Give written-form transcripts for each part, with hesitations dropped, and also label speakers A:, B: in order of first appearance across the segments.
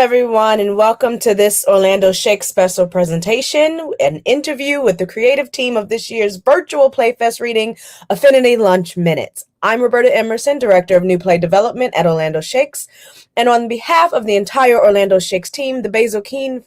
A: everyone, and welcome to this Orlando Shakes special presentation, an interview with the creative team of this year's virtual PlayFest reading, Affinity Lunch Minutes. I'm Roberta Emerson, Director of New Play Development at Orlando Shakes, and on behalf of the entire Orlando Shakes team, the Basel-Kiene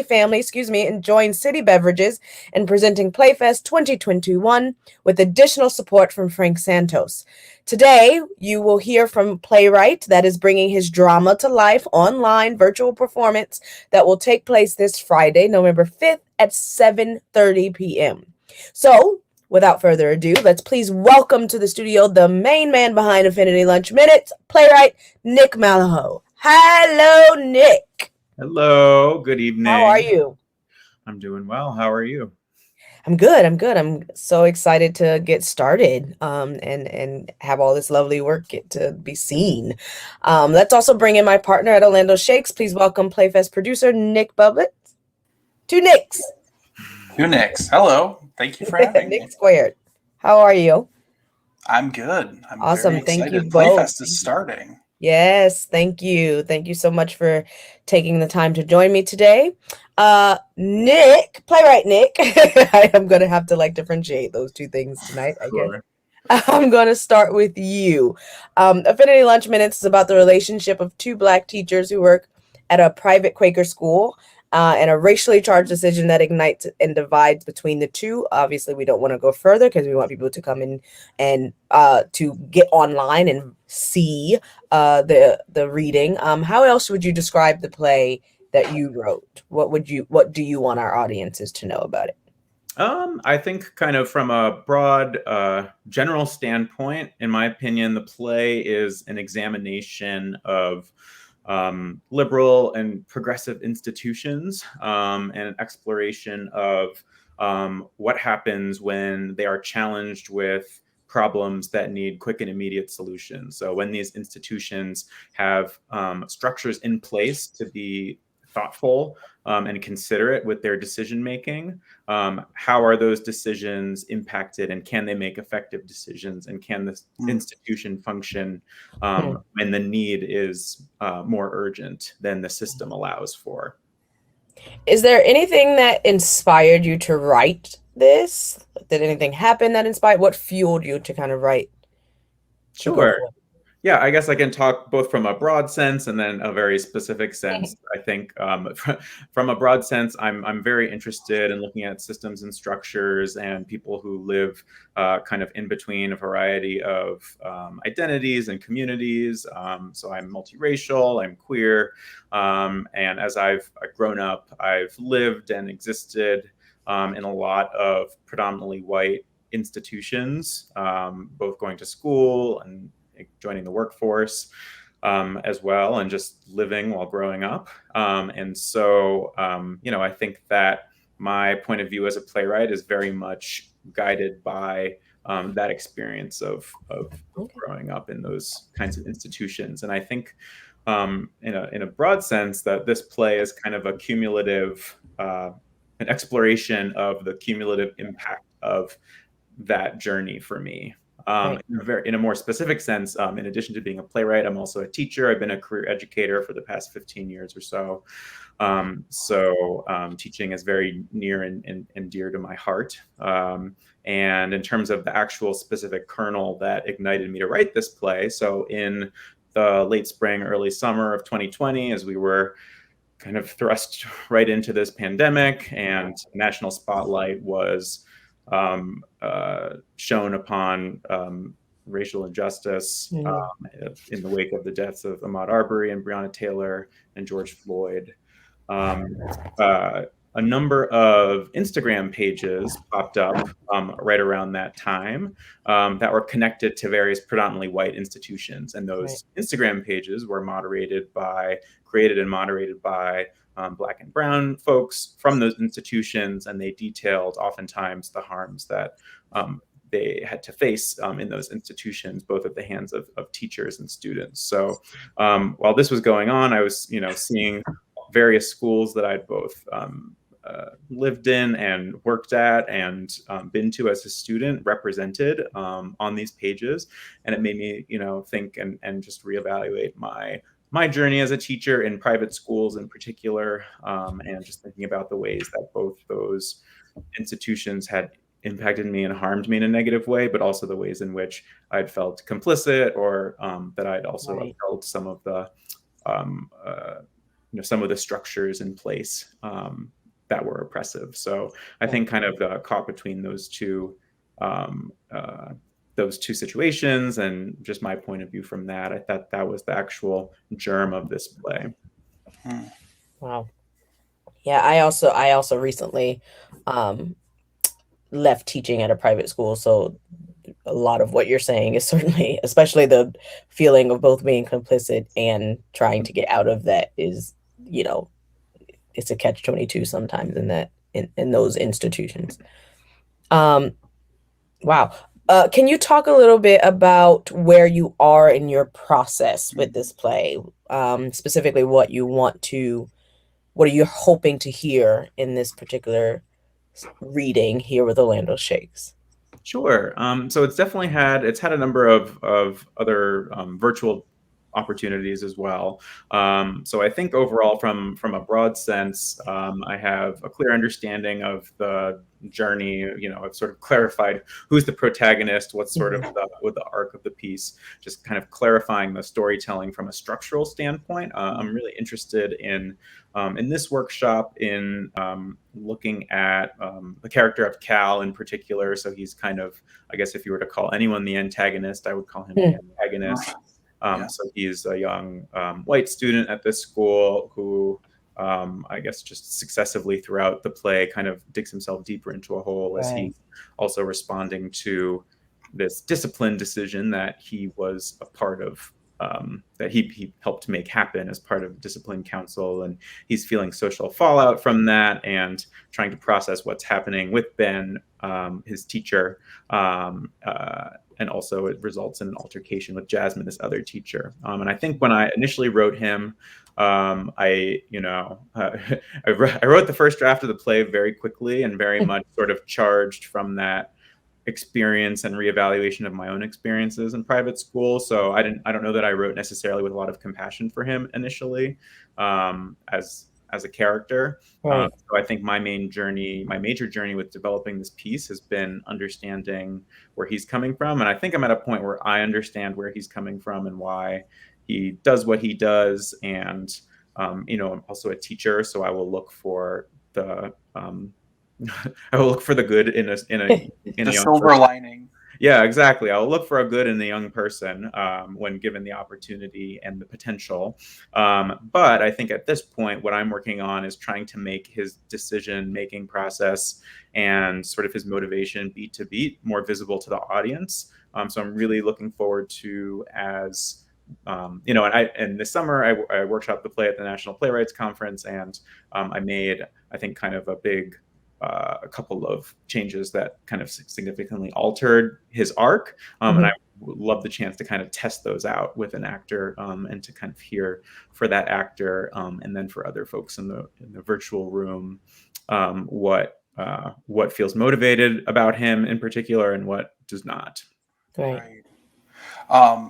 A: Family, enjoying City Beverages and presenting PlayFest 2021 with additional support from Frank Santos. Today, you will hear from Playwright, that is bringing his drama to life online virtual performance that will take place this Friday, November 5th at 7:30 p.m. So, without further ado, let's please welcome to the studio the main man behind Affinity Lunch Minutes, Playwright Nick Malakhow. Hello, Nick.
B: Hello, good evening.
A: How are you?
B: I'm doing well. How are you?
A: I'm good. I'm so excited to get started and have all this lovely work get to be seen. Let's also bring in my partner at Orlando Shakes. Please welcome PlayFest producer Nick Malakhow. Two Nicks.
C: Two Nicks. Hello. Thank you for having me.
A: Nick squared. How are you?
C: I'm good. I'm
A: awesome.
C: Very
A: Thank
C: excited.
A: you both.
C: PlayFest is starting.
A: Yes, thank you. Thank you so much for taking the time to join me today. Nick, Playwright Nick. I am going to have to differentiate those two things tonight, I guess. I'm going to start with you. Affinity Lunch Minutes is about the relationship of two Black teachers who work at a private Quaker school and a racially charged decision that ignites and divides between the two. Obviously, we don't want to go further because we want people to come in and to get online and see the reading. How else would you describe the play that you wrote? What do you want our audiences to know about it?
B: I think kind of from a broad general standpoint, in my opinion, the play is an examination of liberal and progressive institutions and an exploration of what happens when they are challenged with problems that need quick and immediate solutions. So when these institutions have structures in place to be thoughtful and considerate with their decision making, how are those decisions impacted, and can they make effective decisions, and can this institution function when the need is more urgent than the system allows for?
A: Is there anything that inspired you to write this? Did anything happen that inspired? What fueled you to kind of write?
B: Sure. Yeah, I guess I can talk both from a broad sense and then a very specific sense. I think from a broad sense, I'm very interested in looking at systems and structures and people who live kind of in between a variety of identities and communities. So I'm multiracial, I'm queer, and as I've grown up, I've lived and existed in a lot of predominantly white institutions, both going to school and joining the workforce as well, and just living while growing up. And so, I think that my point of view as a playwright is very much guided by that experience of growing up in those kinds of institutions. And I think in a broad sense that this play is kind of a cumulative, an exploration of the cumulative impact of that journey for me. In a more specific sense, in addition to being a playwright, I'm also a teacher. I've been a career educator for the past 15 years or so. Teaching is very near and dear to my heart. And in terms of the actual specific kernel that ignited me to write this play, so in the late spring, early summer of 2020, as we were kind of thrust right into this pandemic and national spotlight was shown upon racial injustice in the wake of the deaths of Ahmaud Arbery and Breonna Taylor and George Floyd. A number of Instagram pages popped up right around that time that were connected to various predominantly white institutions. And those Instagram pages were created and moderated by Black and brown folks from those institutions, and they detailed oftentimes the harms that they had to face in those institutions, both at the hands of teachers and students. So while this was going on, I was, seeing various schools that I'd both lived in and worked at and been to as a student represented on these pages, and it made me, think and just reevaluate my my journey as a teacher in private schools in particular, and just thinking about the ways that both those institutions had impacted me and harmed me in a negative way, but also the ways in which I'd felt complicit, or that I'd also upheld some of the some of the structures in place that were oppressive. So I think kind of caught between those two situations, and just my point of view from that, I thought that was the actual germ of this play.
A: Wow. Yeah, I also recently left teaching at a private school, so a lot of what you're saying is certainly, especially the feeling of both being complicit and trying to get out of that, is, it's a catch-22 sometimes in those institutions. Wow. Can you talk a little bit about where you are in your process with this play? Specifically what are you hoping to hear in this particular reading here with Orlando Shakes?
B: Sure. So it's had a number of other virtual opportunities as well. So I think overall, from a broad sense, I have a clear understanding of the journey. I've sort of clarified who's the protagonist, what's sort of the arc of the piece, just kind of clarifying the storytelling from a structural standpoint. I'm really interested in this workshop in looking at the character of Cal in particular. So he's kind of, I guess if you were to call anyone the antagonist, I would call him the antagonist. So he's a young white student at this school who, I guess, just successively throughout the play kind of digs himself deeper into a hole as he's also responding to this discipline decision that he was a part of, that he helped make happen as part of discipline council. And he's feeling social fallout from that and trying to process what's happening with Ben, his teacher. And also it results in an altercation with Jasmine, this other teacher. And I think when I initially wrote him, I wrote the first draft of the play very quickly and very much sort of charged from that experience and reevaluation of my own experiences in private school. So I don't know that I wrote necessarily with a lot of compassion for him initially, as a character. So I think my major journey with developing this piece has been understanding where he's coming from. And I think I'm at a point where I understand where he's coming from and why he does what he does. And, I'm also a teacher, so I will look for the good in a young
C: silver
B: person.
C: lining.
B: Yeah, exactly. I'll look for a good in the young person when given the opportunity and the potential. But I think at this point, what I'm working on is trying to make his decision-making process and sort of his motivation beat to beat more visible to the audience. So I'm really looking forward to, and this summer I workshopped the play at the National Playwrights Conference, and I made, I think, kind of a couple of changes that kind of significantly altered his arc. And I would love the chance to kind of test those out with an actor, and to kind of hear for that actor, and then for other folks in the virtual room, what feels motivated about him in particular and what does not.
A: Right.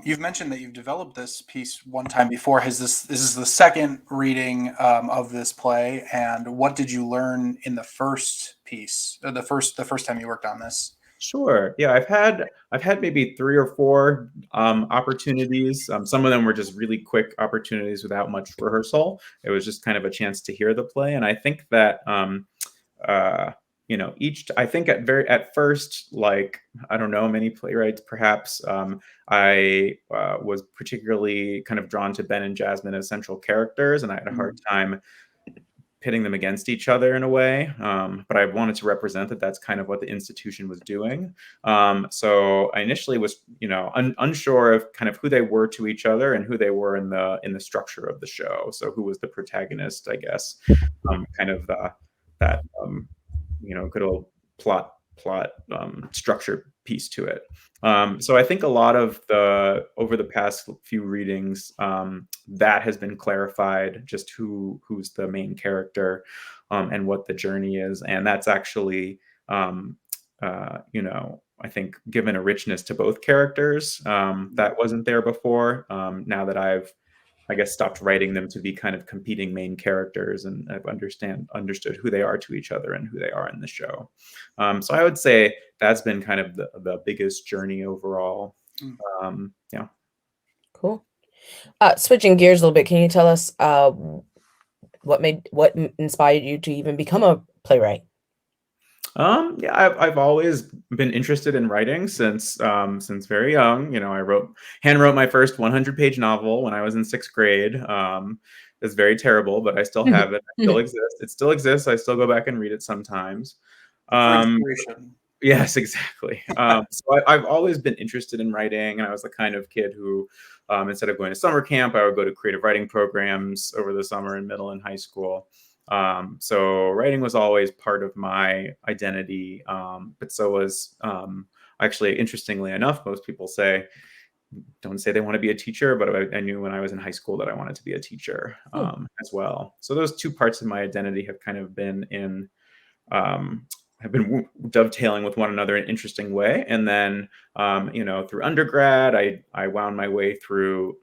C: You've mentioned that you've developed this piece one time before. This is the second reading of this play, and what did you learn in the first piece, or the first time you worked on this?
B: Sure. Yeah, I've had maybe 3 or 4 opportunities. Some of them were just really quick opportunities without much rehearsal. It was just kind of a chance to hear the play, and I think that I think at first, like, I don't know, many playwrights perhaps, I was particularly kind of drawn to Ben and Jasmine as central characters, and I had a hard time pitting them against each other in a way. But I wanted to represent that that's kind of what the institution was doing. So I initially was, unsure of kind of who they were to each other and who they were in the structure of the show. So who was the protagonist, I guess, kind of that good old plot structure piece to it. So I think a lot of over the past few readings, that has been clarified, just who's the main character, and what the journey is. And that's actually, I think, given a richness to both characters that wasn't there before. Now that I've I guess, stopped writing them to be kind of competing main characters, and I've understood who they are to each other and who they are in the show. So I would say that's been kind of the biggest journey overall. Yeah.
A: Cool. Switching gears a little bit, can you tell us what inspired you to even become a playwright?
B: Yeah, I've always been interested in writing since very young. You know, I hand wrote my first 100-page novel when I was in 6th grade. It's very terrible, but I still have it. It still exists. It still exists. I still go back and read it sometimes.
C: For inspiration.
B: Yes, exactly. So I've always been interested in writing, and I was the kind of kid who, instead of going to summer camp, I would go to creative writing programs over the summer in middle and high school. So writing was always part of my identity, but so was actually, interestingly enough, most people don't say they want to be a teacher, but I knew when I was in high school that I wanted to be a teacher as well. So those two parts of my identity have kind of been dovetailing with one another in an interesting way. And then, through undergrad, I wound my way through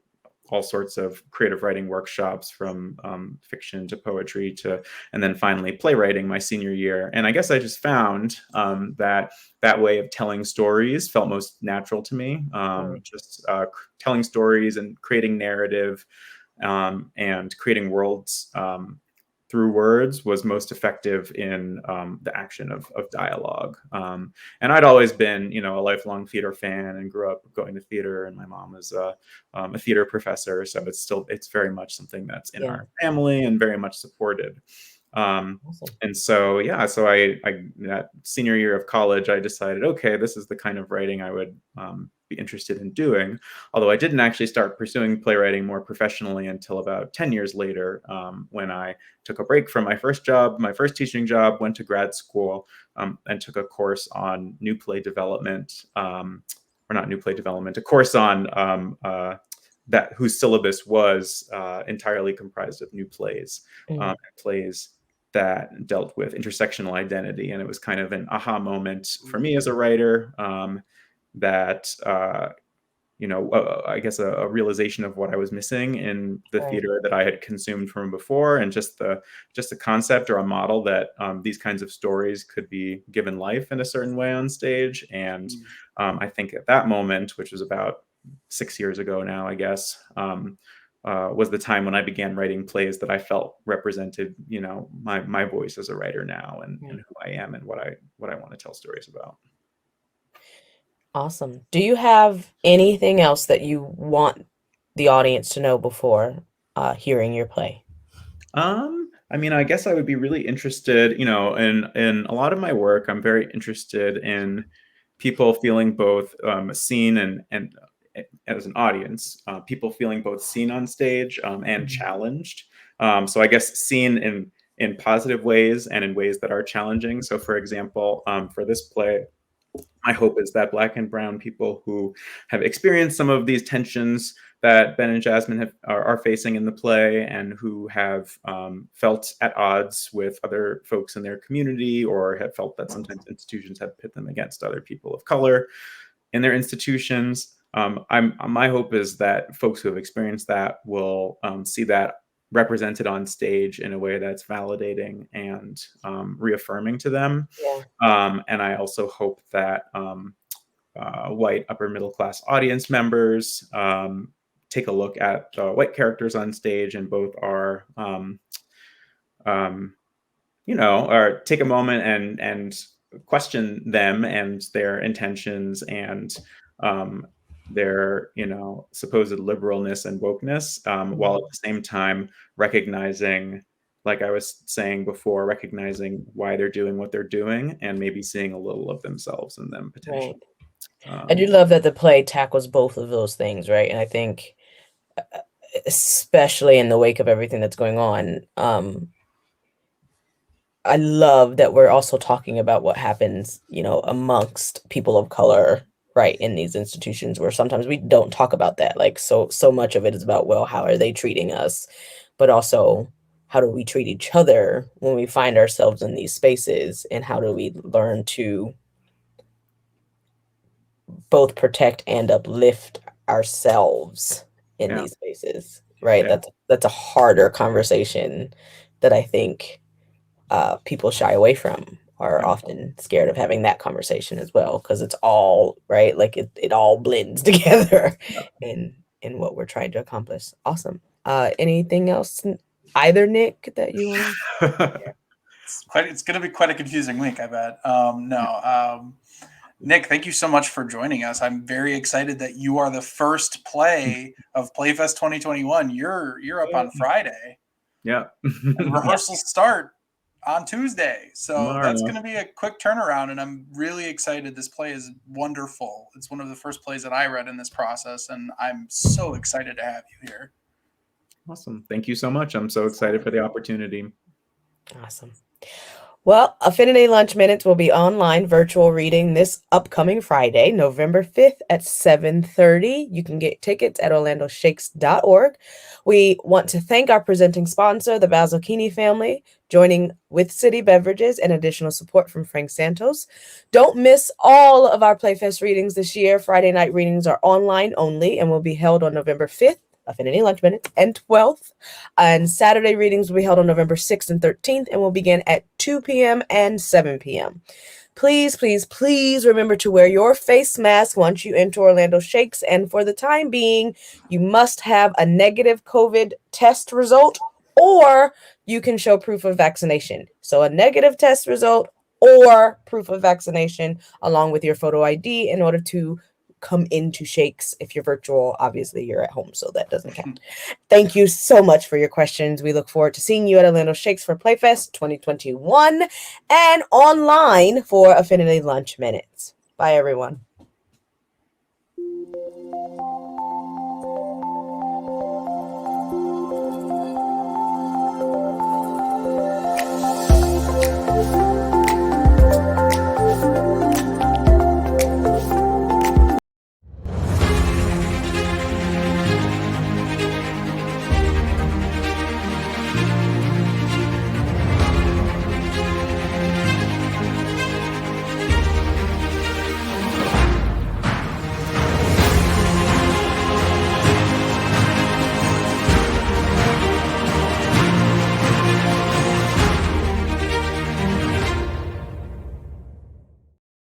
B: all sorts of creative writing workshops, from fiction to poetry and then finally playwriting my senior year. And I guess I just found that way of telling stories felt most natural to me. Just telling stories and creating narrative and creating worlds through words was most effective in the action of dialogue. And I'd always been, a lifelong theater fan and grew up going to theater. And my mom was a theater professor, so it's very much something that's in our family and very much supported. Awesome. And so, I that senior year of college, I decided, okay, this is the kind of writing I would be interested in doing. Although I didn't actually start pursuing playwriting more professionally until about 10 years later, when I took a break from my first teaching job, went to grad school, and took a course on new play development, or not new play development, a course on whose syllabus was entirely comprised of new plays, plays that dealt with intersectional identity. And it was kind of an aha moment for me as a writer, that I guess a realization of what I was missing in the theater that I had consumed from before, and just the concept or a model that these kinds of stories could be given life in a certain way on stage. And I think at that moment, which was about 6 years ago now, I guess, was the time when I began writing plays that I felt represented, my voice as a writer now, and who I am and what I want to tell stories about.
A: Awesome. Do you have anything else that you want the audience to know before hearing your play?
B: I guess I would be really interested, in a lot of my work. I'm very interested in people feeling both seen and as an audience, people feeling both seen on stage and challenged. So I guess seen in positive ways and in ways that are challenging. So, for example, for this play, my hope is that Black and Brown people who have experienced some of these tensions that Ben and Jasmine are facing in the play, and who have felt at odds with other folks in their community, or have felt that sometimes institutions have pit them against other people of color in their institutions. My hope is that folks who have experienced that will see that represented on stage in a way that's validating and reaffirming to them. And I also hope that white upper middle class audience members take a look at the white characters on stage, and both are, or take a moment and question them and their intentions and their supposed liberalness and wokeness, while at the same time recognizing, like I was saying before, recognizing why they're doing what they're doing, and maybe seeing a little of themselves in them potentially.
A: I do love that the play tackles both of those things, right? And I think, especially in the wake of everything that's going on, I love that we're also talking about what happens, amongst people of color, right, in these institutions, where sometimes we don't talk about that. Like, so much of it is about, well, how are they treating us? But also, how do we treat each other when we find ourselves in these spaces? And how do we learn to both protect and uplift ourselves in these spaces? right?
B: Yeah.
A: That's a harder conversation that I think people shy away from, are often scared of having that conversation as well, because it's all right, like it all blends together in what we're trying to accomplish. Awesome. Anything else, either Nick, that you want to?
C: It's going to be quite a confusing week, I bet. Nick, thank you so much for joining us. I'm very excited that you are the first play of PlayFest 2021. You're up on Friday.
B: Yeah.
C: And rehearsals start on Tuesday. So
B: Tomorrow.
C: That's going to be a quick turnaround, and I'm really excited. This play is wonderful. It's one of the first plays that I read in this process, and I'm so excited to have you here.
B: Awesome. Thank you so much. I'm so excited for the opportunity.
A: Awesome. Well, Affinity Lunch Minutes will be online virtual reading this upcoming Friday, November 5th at 7:30. You can get tickets at orlandoshakes.org. We want to thank our presenting sponsor, the Basel-Kiene Family, joining with City Beverages and additional support from Frank Santos. Don't miss all of our PlayFest readings this year. Friday night readings are online only and will be held on November 5th. Affinity Lunch Minutes, and 12th. And Saturday readings will be held on November 6th and 13th and will begin at 2 p.m. and 7 p.m. Please, please, please remember to wear your face mask once you enter Orlando Shakes. And for the time being, you must have a negative COVID test result, or you can show proof of vaccination. So a negative test result or proof of vaccination along with your photo ID in order to come into Shakes. If you're virtual, obviously you're at home, so that doesn't count. Thank you so much for your questions. We look forward to seeing you at Orlando Shakes for PlayFest 2021 and online for Affinity Lunch Minutes. Bye, everyone.